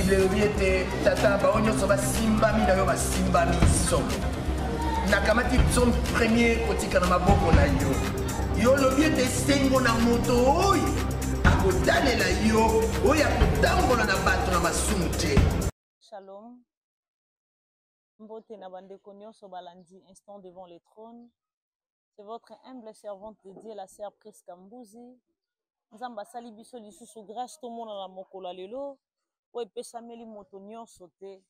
Bible lobiete tata baonyo so basimba mi na yo basimba miso. Nakamati son premier kotika na maboko na yo. Yo lobiete sengo na moto oyo akotalela yo oyo akotambola na bato na masumu te. Shalom. Mbote na bandeko nyonso balandi instant devant le trône. C'est votre humble servante de Dieu, la sœur Priska Mbuzi. Nzamba sali biso lisusu grâce to mona na mokolo lelo. O epesameli moto nyonso te.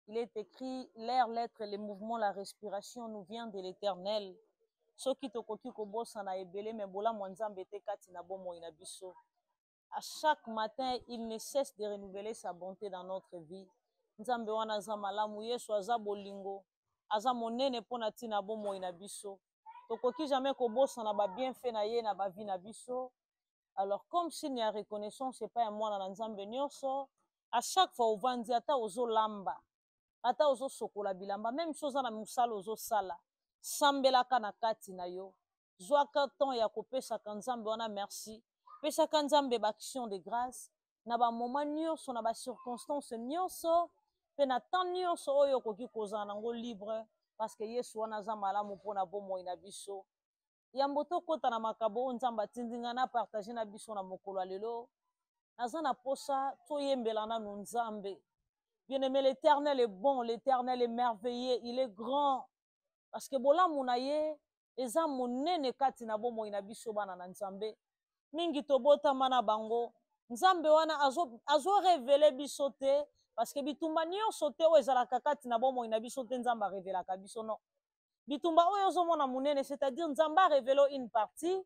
Il est écrit l'air, l'être, les mouvements, la respiration nous vient de l'Éternel. Soki tokoki kobosa na ebele me bola mwanzambe te kati na bomo ina biso. À chaque matin, il ne cesse de renouveler sa bonté dans notre vie. Nzambe wana za malamu Yesu aza bolingo. Aza monene pona tina bomo ina biso. Tokoki jamais kobosa na ba bienfait na ye na ba vie na biso. Alors comme s'il n'y a reconnaissance, c'est pas un mois na nzambe nyonso. À chaque fois ovandi ata ozo lamba. Ata ozo sokola bilamba même chose na musala ozo sala. Sambela kana kati na yo. Zwaka temps ya kopesa kanzambe wana merci. Pesa kanzambe ba action de grâce. Na ba moment nyonso na ba circonstance nyonso. Pe na temps nyonso oyo koki kozana ngo libre. Parce que Yesu wana za malamu pona bomo ina biso. Yambo to kota na makabo nzamba tindinga na partager na biso na mokolo lelo. Naza na posa to yembela na nzambe. Bien-aimé, l'Éternel est bon, l'Éternel est merveilleux, il est grand. Parce que bola munaye eza monene kati na bomo ina biso bana na nzambe. Mingi tobota mana bango. Nzambe wana azo révéler biso te parce que bitumba nyonso te o ezalaka kati na bomo ina biso te nzamba révélaka biso non. Bitumba oyo ozomona munene, c'est-à-dire nzamba révélo une partie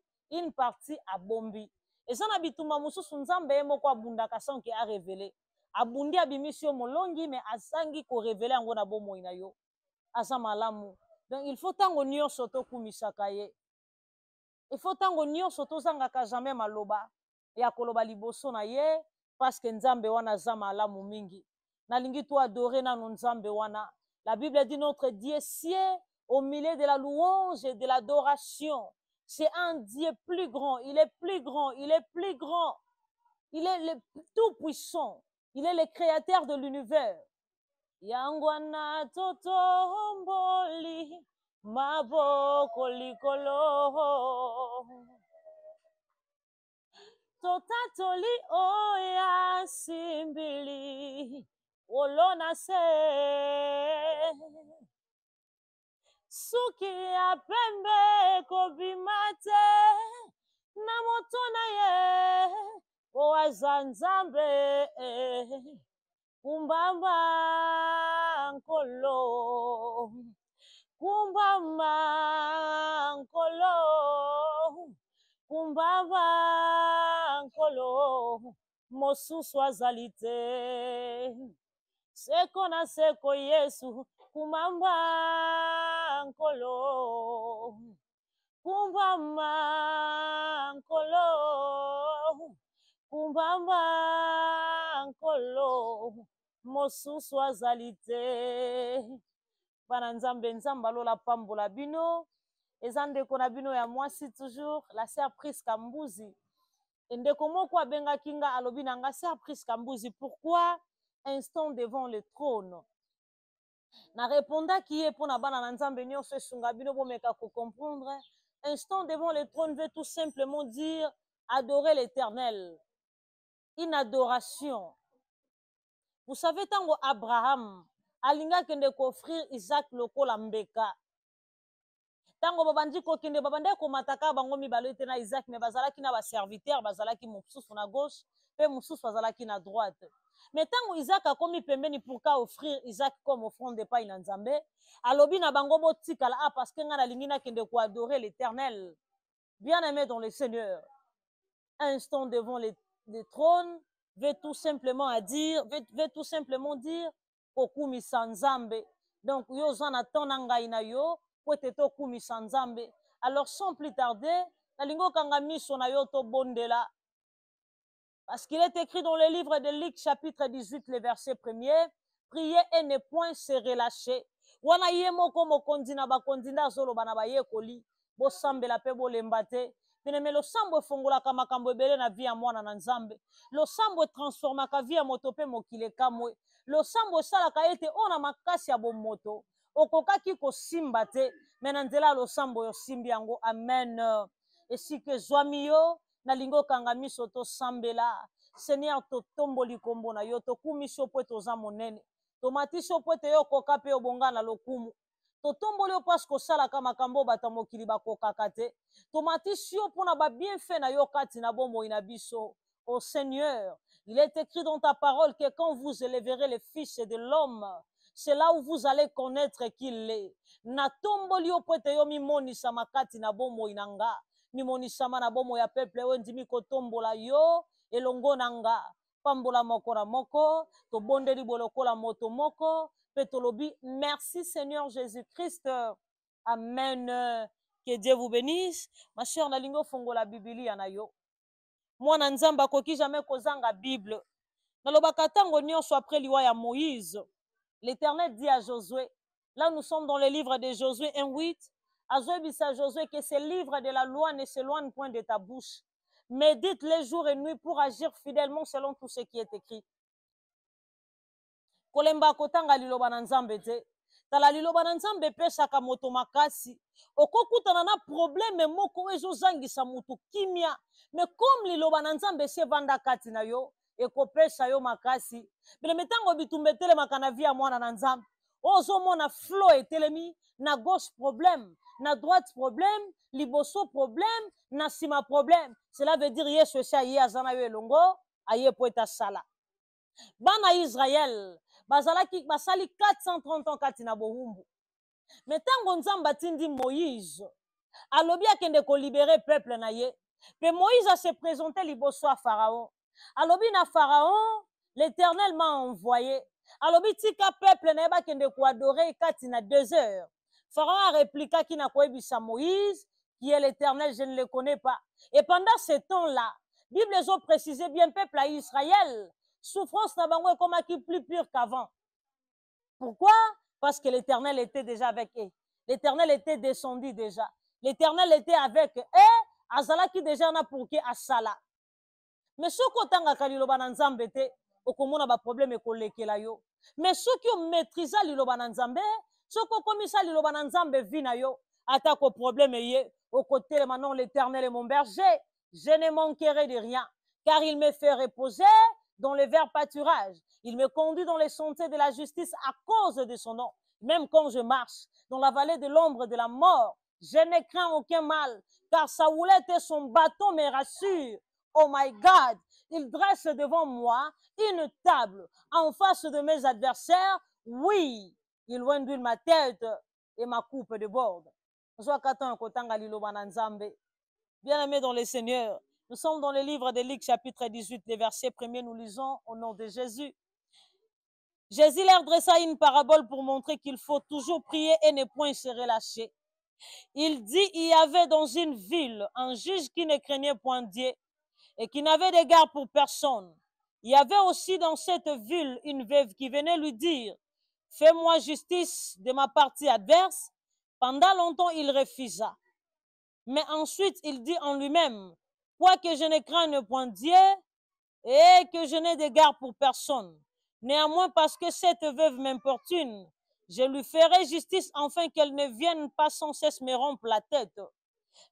a bombi. Eza na bitumba mususu nzambe moko abundaka sanke a révéler. Abundi abimisio molongi mais asangi ko révéler yango na bomo ina yo. Asa malamu. Donc il faut tango nyonso to kumisaka ye. Il faut tango nyonso to zangaka jamais maloba ya koloba liboso na ye parce que nzambe wana za malamu mingi. Nalingi to adorer na nzambe wana. La Bible dit notre Dieu sied au milieu de la louange et de l'adoration. C'est un Dieu plus grand, il est plus grand, il est plus grand. Il est le tout puissant. Il est le créateur de l'univers. Yangwana totomboli maboko likolo totatoli oya simbili olona se suki ya pembe kobimate na moto na ye oaza nzambe kumbamba nkolo kumbamba nkolo kumbamba nkolo mosusu azali te seko na seko Yesu kumbamba nkolo kumbamba nkolo kumbamba nkolo mosusu azali te bana nzambe nzamba lola pambola bino eza ndeko na bino ya mwasi toujours la sœur Priska Mbuzi ndeko moko abengaki nga alobi na nga sœur Priska Mbuzi pourquoi instant devant le trône na répondaki ye mpona bana na nzambe nyonso esunga bino bomeka ko comprendre instant devant le trône veut tout simplement dire adorer l'Éternel. Une adoration. Vous savez, tango Abraham, alinga kende ko offrir Isaac lokola mbeka. Tango babandi ko kende babande ko mataka bango mibalo ete na Isaac me bazalaki na ba serviteur bazalaki mosusu na gauche pe mosusu bazalaki na droite. Mais tango Isaac a komi pembeni pour ka offrir Isaac comme offrande de paille na Nzambe, alobi na bango botikala parce que nga na lingi na kende ko adorer l'Éternel. Bien-aimé dans le Seigneur. Un instant devant le trône veut tout simplement dire okumi sanzambe. Donc yo zana tonanga ina yo pote to kumi sanzambe. Alors sans plus tarder, nalingo kanga miso na yo to bondela. Parce qu'il est écrit dans le livre de Luc chapitre 18 le verset 1er, priez et ne point se relâcher. Wana yemo komo kondina ba kondina zolo bana ba yekoli bo sambela pe bo lembate. Bien-aimé, le sambo fongola kama kambo ebele na vie ya mwana na nzambe. Le sambo transforma ka vie ya moto pe mokile kamwe. Le sambo sala ka ete ona makasi ya bomoto. Okokaki ko simba te. Menanzela le sambo yo simbi yango. Amen. Esike zwami yo na lingo kanga miso to sambela. Seigneur to tomboli kombo na yo to kumiso po to za monene. To matiso po te yo koka pe obonga na lokumu. To tomboli yo parce que sala kama kambo bata mokili bakokaka te. To matisi yo pona ba bienfait na yo kati na bombo ina biso. Ô Seigneur, il est écrit dans ta parole que quand vous élèverez les fils de l'homme, c'est là où vous allez connaître qu'il est. Na tomboli yo po te yo mimoni sama kati na bombo inanga. Mimoni sama na bombo ya peuple yo ndimi ko tombola yo elongo nanga. Pambola moko na moko, to bondeli bolokola moto moko. Petolobi, merci Seigneur Jésus-Christ. Amen. Que Dieu vous bénisse. Ma chère Nalingo Fongo la Biblia na yo. Moi Nzamba koki jamais kozanga Bible. Nalobaka tango nyonso après liwa ya Moïse. L'Éternel dit à Josué. Là nous sommes dans le livre de Josué 1:8. Josué dit à Josué que ce livre de la loi ne s'éloigne point de ta bouche. Médite les jours et nuits pour agir fidèlement selon tout ce qui est écrit. Kolemba kotanga liloba na nzambe te. Tala liloba na nzambe pesaka moto makasi. Okokutana na problème moko ezozangisa mutu kimia. Mais comme liloba na nzambe se vanda kati na yo, ekopesa yo makasi. Bile metango bitumbetele makana via mwana na nzambe. Ozo mona flow etelemi, na gauche problème, na droite problème, liboso problème, na sima problème. Cela veut dire Yesu sha ye azana yo elongo, aye poeta sala. Bana Israël, basali 430 ans kati na bohumbu. Mais tango nzamba tindi Moïse, alobi akende ko libérer peuple na ye. Mais Moïse a se présenté liboso à Pharaon. Alobi na Pharaon, l'Éternel m'a envoyé. Alobi tika peuple na yeba kende ko adorer kati na 2 heures. Pharaon a répliqué qui na koyebisa Moïse, qui est l'Éternel, je ne le connais pas. Et pendant ce temps-là, Bible a précisé bien peuple à Israël, souffrance n'a pas comme qui plus pure qu'avant. Pourquoi? Parce que l'Éternel était déjà avec eux. L'Éternel était descendu déjà. L'Éternel était avec eux. Azala qui déjà n'a pour qui asala. Mais ce qu'on tanga kaliloba nzambe te, okomona ba problème kolekela yo. Mais ceux qui ont maîtrisé liloba nzambe, ceux qui ont commis ça liloba nzambe vina yo, attaque au problème yé. Au côté maintenant l'Éternel est mon berger, je ne manquerai de rien, car il me fait reposer dans les verts pâturages. Il me conduit dans les sentiers de la justice à cause de son nom. Même quand je marche dans la vallée de l'ombre de la mort, je ne crains aucun mal, car sa houlette et son bâton me rassurent. Oh my God, il dresse devant moi une table en face de mes adversaires. Oui, il oindule ma tête et ma coupe de bord. Bien-aimés dans le Seigneur, nous sommes dans le livre de Luc chapitre 18, les versets 1er, nous lisons au nom de Jésus. Jésus leur dressa une parabole pour montrer qu'il faut toujours prier et ne point se relâcher. Il dit, il y avait dans une ville un juge qui ne craignait point Dieu et qui n'avait d'égard pour personne. Il y avait aussi dans cette ville une veuve qui venait lui dire, fais-moi justice de ma partie adverse. Pendant longtemps, il refusa. Mais ensuite, il dit en lui-même, quoique je ne craigne point Dieu et que je n'ai d'égard pour personne, néanmoins parce que cette veuve m'importune, je lui ferai justice afin qu'elle ne vienne pas sans cesse me rompre la tête.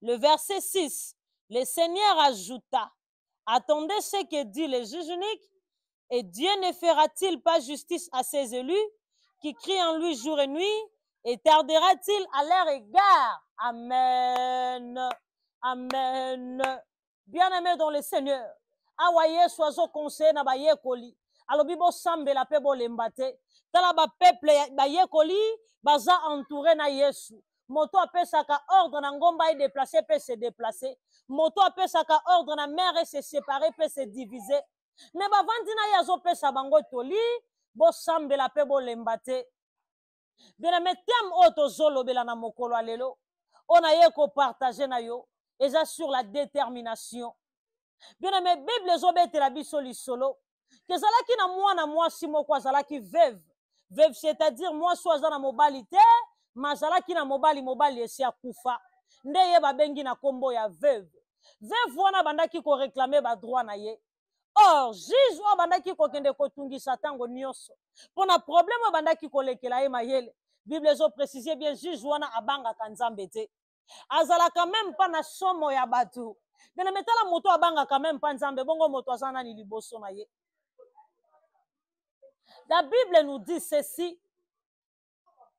Le verset 6, le Seigneur ajouta, attendez ce que dit le juge unique, et Dieu ne fera-t-il pas justice à ses élus qui crient en lui jour et nuit, et tardera-t-il à leur égard? Amen. Amen. Bien-aimé dans le Seigneur, awaye soiseau conseil na ba yekoli. Alobi bo sambe la pe bo lembate. Tala ba peuple ba yekoli baza entouré na Yesu. Moto apesaka ordre na ngomba et déplacer peut se déplacer. Moto apesaka ordre na mère et se séparer peut se diviser. Mais ba vandina yazo pesa bango toli bo sambe la pe bo lembate. Bien-aimé thème auto zolo bela na mokolo alelo. On a yeko partager na yo. Et ça sur la détermination. Bien-aimé, Bible zobete la biso li solo. Que zala ki na moi si mo kwa zala ki veuve. Veuve c'est-à-dire moi soit na mobilité, ma zala ki na mobali esi akufa. Nde ye ba bengi na kombo ya veuve. veuve wana bandaki ko réclamer ba droit na ye. Or juge wa bandaki ko kende ko tungisa tango nyonso pona problème bandaki ko lekela ye mayele. Bible ezo préciser bien juge wana abanga kanzambe te. Azala quand même pas na somo ya batu. Dena metala moto abanga quand même pas nzambe bongo moto azana ni liboso na ye. La Bible nous dit ceci,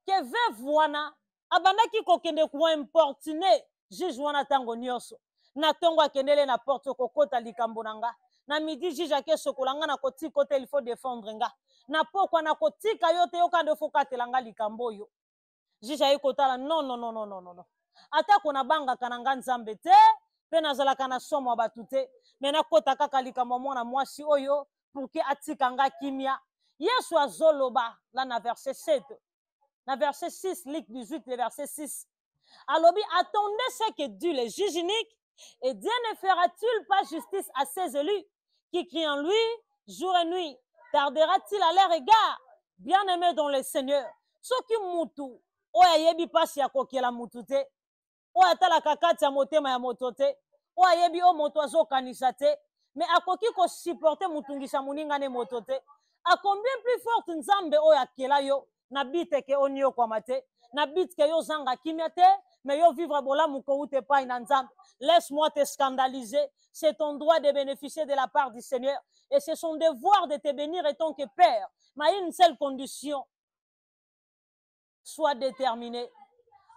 que veuve wana abandaki kokende ko importuner juge wana tango nyonso. Na tongo akendele na porte kokota likambo nanga. Na midi juge ake sokolanga na koti kote il faut défendre nga. Na pokwa na kotika yote yoka ndefo katelanga likambo yo. Juge aye kotala non. Ata kona banga kananga nzambe te, pe nazalaka na somo batu te, mena kota kaka likambo mwana mwasi oyo pour que atika nga kimia. Yesu azoloba là na verset 7. Na verset 6, Luc 18, le verset 6. Alobi, attendez ce que dit le juge unique, et Dieu ne fera-t-il pas justice à ses élus qui crient en lui jour et nuit? Tardera-t-il à leur égard? Bien-aimé dans le Seigneur, ceux qui moutou, oya yebi pasi ya kokela mutute, oya tala kakati ya motema ya motote, oya yebi o moto azo kanisa te, mais akoki ko supporter mutungisa muninga ne motote. A combien plus forte nzambe oya kela yo, na bite ke onyo kwa mate, na bite ke yo zanga kimia te, mais yo vivre bola muko ute pa ina nzambe. Laisse-moi te scandaliser, c'est ton droit de bénéficier de la part du Seigneur, et c'est son devoir de te bénir en tant que Père, mais une seule condition, sois déterminé.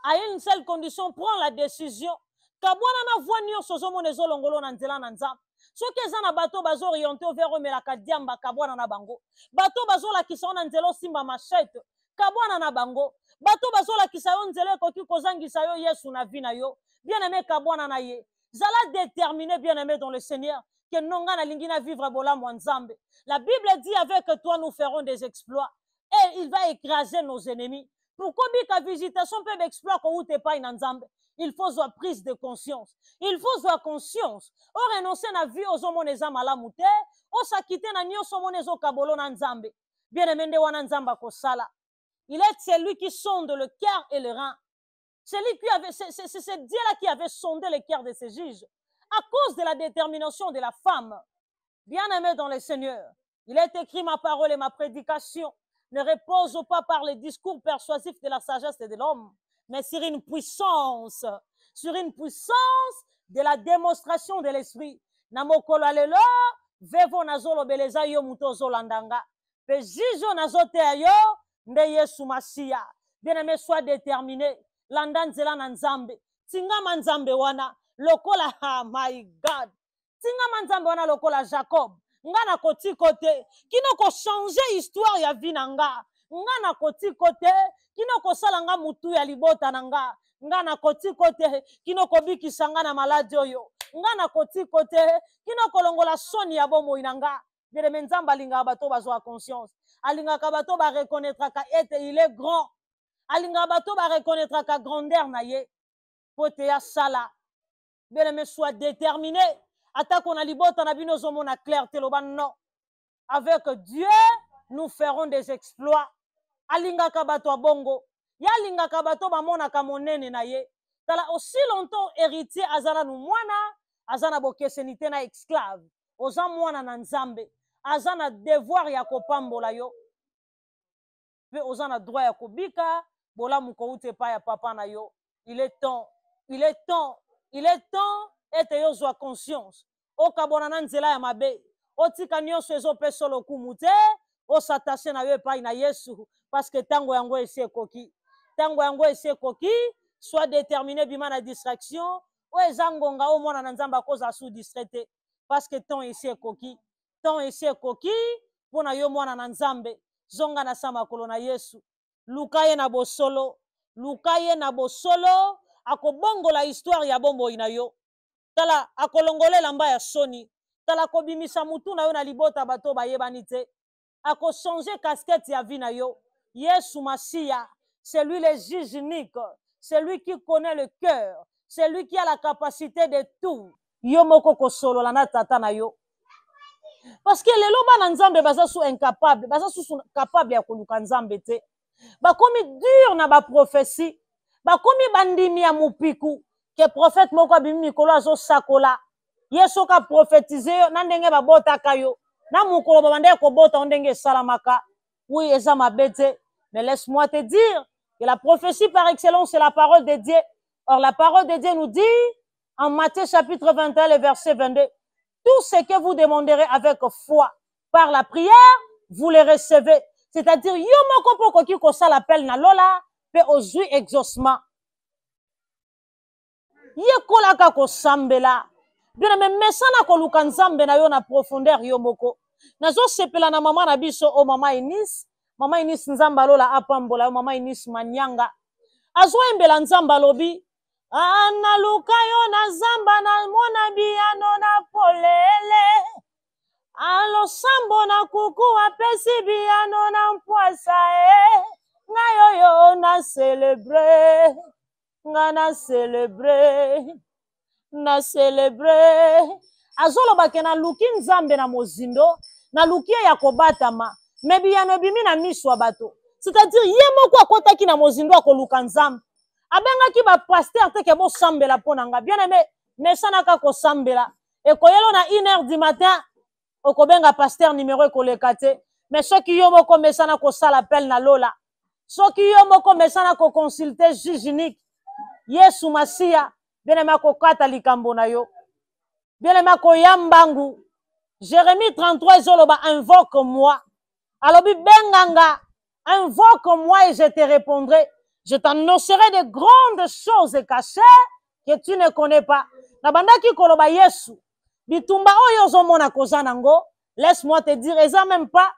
À une seule condition, prends la décision. Kabwana na voix nyonso zomona ezolongolo na nzela na nzambe. Soki eza na bato bazoriente vers omelaka diamba kabwana na bango. Bato bazolakisa yo na nzela osimba machete kabwana na bango. Bato bazolakisa yo nzela ekoki kozangisa yo Yesu na vie na yo. Bien-aimé kabwana na ye. Zala déterminé bien-aimé dans le Seigneur que nonga na lingi na vivre bolamu nzambe. La Bible dit avec toi nous ferons des exploits et il va écraser nos ennemis. Pourquoi bika visitation peut exploit ko ute pa ina nzambe? Il faut avoir prise de conscience. Il faut avoir conscience. O renoncer na vie aux hommes neza malamu te, o sakite na nyonso monezo kabolo na nzambe. Bien-aimé nde wana nzamba ko sala. Il est celui qui sonde le cœur et le rein. C'est Dieu-là qui avait sondé le cœur de ses juges à cause de la détermination de la femme. Bien-aimé dans le Seigneur, il est écrit ma parole et ma prédication ne reposent pas par les discours persuasifs de la sagesse de l'homme, mais sur une puissance de la démonstration de l'esprit. Namokolo alelo, vevo nazolo beleza yo mutozo landanga. Pe jijo nazote ayo, nde Yesu Masia. Bien-aimé, sois déterminé. Landanzela na nzambe. Tinga manzambe wana, lokola, my God. Tinga manzambe wana lokola Jacob. Nga na koti kote, kino ko changer histoire ya vie nanga. Nga na koti kote, kino ko sala nga mutu ya libota nanga. Nga na koti kote, kino ko bikisa nga na maladi oyo. Nga na koti kote, kino ko longola soni ya bomo inanga. Dere menzamba linga bato bazwa conscience. Alinga ka bato ba reconnaître ka ete il est grand. Alinga bato ba reconnaître ka grandeur na ye. Pote ya sala. Bien-aimé, sois déterminé. Ata qu'on a libota na bino zomo na clarté loban non. Avec Dieu, nous ferons des exploits. Alinga kabato bongo. Ya alinga kabato ba mona ka monene na ye. Tala aussi longtemps héritier azana nu mwana, azana bokesenité na esclave. Oza mwana na nzambe. Azana devoir ya kopambola yo. Pe ozana droit ya kobika, bola muko ute pa ya papa na yo. Il est temps ete yo zwa conscience. O kabona na nzela ya mabe. O tika nyonso ezo peso lokumu te. O s'attacher na yo epai na Yesu. Parce que tango yango esi ekoki. Tango yango esi ekoki. Sois déterminé bima na distraction. O ezangonga o mwana na nzamba koza sous distraité. Parce que temps esi ekoki. Temps esi ekoki. Pona yo mwana na nzambe. Zonga na sama kolo na Yesu. Lukaye na bosolo. Lukaye na bosolo. Akobongo la histoire ya bombo ina yo. Tala akolongole lamba ya soni. Tala kobimisa mutu na yo na libota bato bayebani te. Ako changer casquette ya vie na yo. Yesu Masia, c'est lui le juge unique. C'est lui qui connaît le cœur. C'est lui qui a la capacité de tout. Yo moko kosolo la na tata na yo. Parce que lelo bana nzambe baza su incapable, baza su capable ya koluka nzambe te. Bakomi dur na ba prophétie. Bakomi bandimi ya mupiku. que prophète moko abimi mikolo azo sakola yeso ka prophétiser na ndenge babotaka yo na mukolo babande kobota ndenge salamaka oui eza mabete mais laisse-moi te dire que la prophétie par excellence c'est la parole de Dieu. Or la parole de Dieu nous dit en Matthieu chapitre 21 le verset 22 tout ce que vous demanderez avec foi par la prière vous les recevez. C'est-à-dire yo moko poko ki ko sala appel na lola pe ozui exaucement ye kolaka ko sambela bien même mesana ko luka nzambe na yo na profondeur yo moko nazo sepela na mama na biso o mama Inis nzamba lola apambola yo mama Inis manyanga azo embela nzamba lobi ana luka yo na zamba na mona biano na polele alo sambo na kuku apesi biano na mpwasa ngayo yo na célébrer nga na célébrer azoloba ke na luki nzambe na mozindo na luki ya kobatama me biyano bimi na miso bato c'est-à-dire ye moko akotaki na mozindo akoluka nzambe abengaki ba pasteur te ke bo sambela pona nga bien aimé mesana ka ko sambela e koyelo na 1h du matin okobenga pasteur numéro ekoleka te mais soki yo moko mesana ko sala appel na lola soki yo moko mesana ko consulter juge unique Yesu Masia bien-aimé kokata likambo na yo bien-aimé koyambangu Jérémie 33 zoloba invoque moi alobi benganga invoque moi et je te répondrai je t'annoncerai de grandes choses cachées que tu ne connais pas na bandaki koloba Yesu bitumba oyo zomona kozanango laisse-moi te dire eza même pas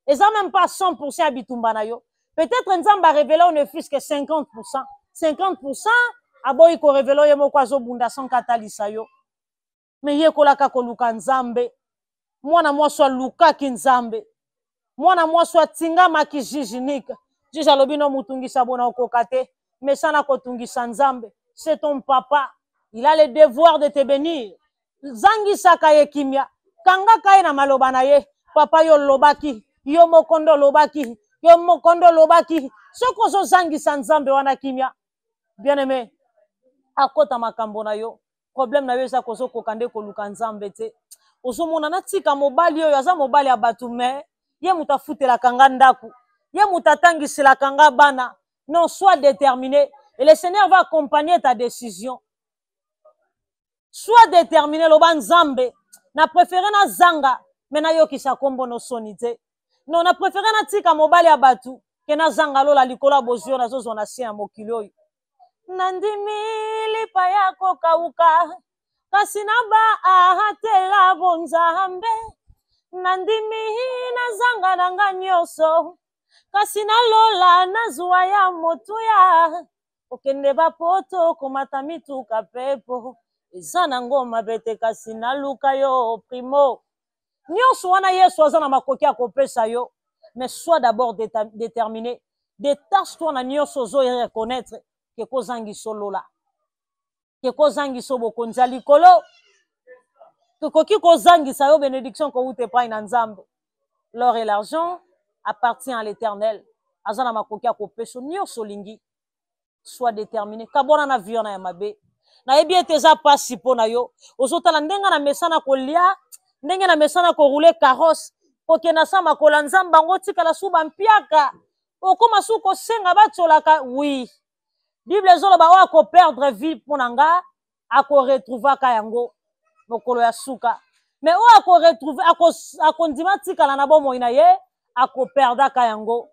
100% bitumba na yo peut-être nzamba révélé on ne fût que 50% aboyi ko révélo ye moko azobunda sans katalisa yo mais ye kolaka koluka nzambe mwana mwasi alukaki nzambe mwana mwasi atingamaki juge unique juge alobi no mutungisa bona okoka te mesana kotungisa nzambe c'est ton papa il a le devoir de te bénir zangisaka ye kimia kangaka ye na maloba na ye papa yo lobaki yo mokondo lobaki soko zo zangisa nzambe wana kimia bien aimé akota makambo na yo problème na yo eza kozo kokande koluka nzambe te ozomona natika mobali oyo aza mobali ya bato me ye muta futela kanga ndaku ye muta tangisela kanga bana non sois déterminé et le Seigneur va accompagner ta décision sois déterminé loba nzambe na préféré na zanga mais na yo kisa kombo no sonité non na préféré na tika mobali ya bato ke na zanga lola likola bozio na zozo na sia mokili oyo nandimi lipa yako kauka kasi na ba ahatela bonzambe nandimi na zanga nanga nyoso kasi na lola na zuwa ya motuya okende bapoto komata mituka pepo eza na ngoma bete kasi na luka yo primo nyonso wana Yesu aza na makoki ya kopesa yo mais sois d'abord déterminé détache-toi na nyonso zo reconnaître ke kozangiso lola ke kozangiso bokonzi ya likolo kokoki kozangisa yo bénédiction kouta epai na nzambe l'or et l'argent appartient à l'Éternel aza na makoki ya kopesa nyonso olingi sois déterminé kabona na vie na ya mabe nayebi ete eza pasi mpo na yo ozotala ndenge na mesana kolia ndenge na mesana korule carrosse kokenda sa makola nzambe yango tikala su bampiaka okoma su kosenga batsolaka oui Bible ezoloba oyo akoperdre vie mpo na nga akoretrouvaka yango mokolo ya suka mais oyo akoretrouve akondima tikala na bomoi na ye akoperdaka yango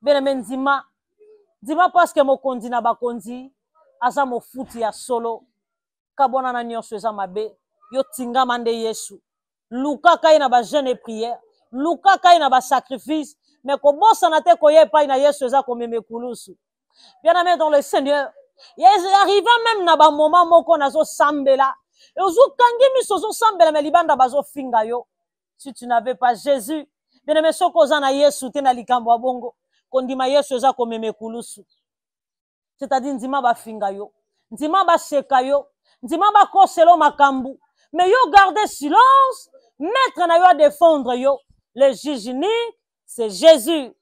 beneme ndima parce que mokonzi na bakonzi aza mofuti ya solo kabona na nyonso eza mabe yo tingama nde Yesu lukaka ye na ba jeûne et prière lukaka ye na ba sacrifice mais kobosana te koye epai na Yesu eza komeme kulusu bien-aimé dans le Seigneur il arriva même na ba moment moko nazo sambela et ozukangi miso zo sambela mais libanda bazo finga yo si tu n'avais pas Jésus bien-aimé soko za na Yesu te na likambo abongo kondima Yesu eza komeme kulusu c'est-à-dire ndima ba finga yo ndima ba seka yo ndima ba koselo makambu mais yo garder silence mettre na yo à défendre yo le juge unique c'est Jésus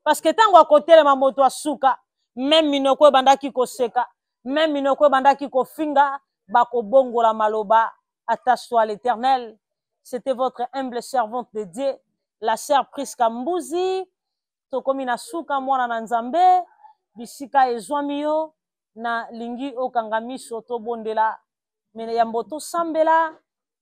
parce que tango akotelema moto asuka même minoko bandaki koseka, même minoko bandaki kofinga, bako bongola maloba, attache-toi à l'Éternel. C'était votre humble servante de Dieu, la sœur Priska Mbuzi. Tokomi na suka mwana na Nzambe, bisika ezwami yo, na lingi okangami soto bondela, mene yamboto sambela,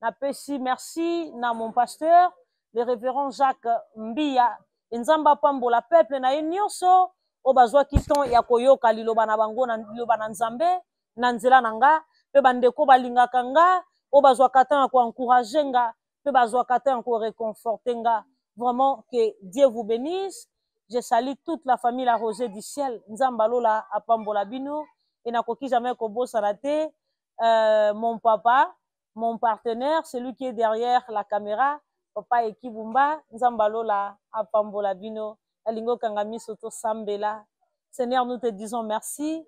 na pesi merci na mon pasteur, le révérend Jacques Mbia, Nzamba pambola peuple na yenyoso, obazwa kiton ya koyoka liloba na bango na liloba na Nzambe, na nzela nanga, pe bandeko balingaka nga, obazwa katan ya ko encourager nga, pe bazwa katan ya ko réconforter nga. Vraiment que Dieu vous bénisse. Je salue toute la famille La Rosée du Ciel. Nzambalola apambola bino et nakoki jamais kobo sarate. Mon papa, mon partenaire, celui qui est derrière la caméra, papa Ekibumba, Nzambalola apambola bino. Alingo kangami soto sambela. Seigneur, nous te disons merci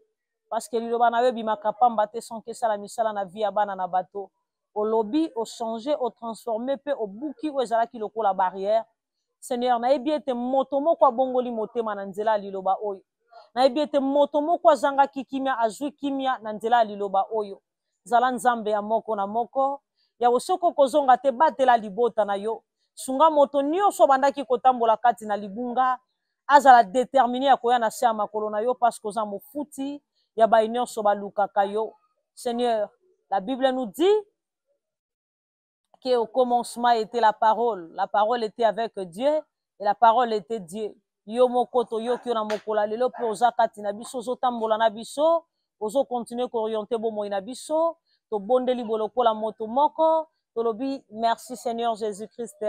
parce que liloba na webi makapamba te son que ça la misala na vie abana na bateau. Au lobby, au changer, au transformer, pe au bouki ou ezala ki loko la barrière. Seigneur, na ebi ete motomo kwa bongoli motema na nzela liloba oyo. Na ebi ete motomo kwa zanga kikimia azui kimia na nzela liloba oyo. Zala nzambe ya moko na moko. Ya osoko kozonga te batela libota na yo. Sunga moto nyonso bandaki kotambola kati na libunga. Azala déterminé ya koya na se ya makolo na yo parce koza mofuti ya ba nyonso balukaka yo. Seigneur, la Bible nous dit au commencement était la parole était avec Dieu et la parole était Dieu. Yo mokoto yo kyo na mokola lelo po zakati na biso zo tambola na biso, ozo continuer ko orienter bo moyi na biso, to bondeli boloko la moto moko, to lobi merci Seigneur Jésus-Christ.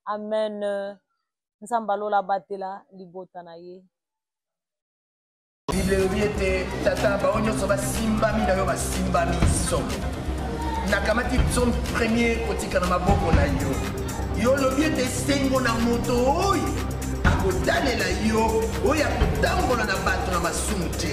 Amen. Nzambalola batela libota na ye. Bible obiete tata ba onyo so ba simba mi na yo ba simba miso. Nakamati son premier kotika na maboko na yo. Yo lobi ete sengo na moto oyo akotalela yo oyo akotambola na bato na masumu te.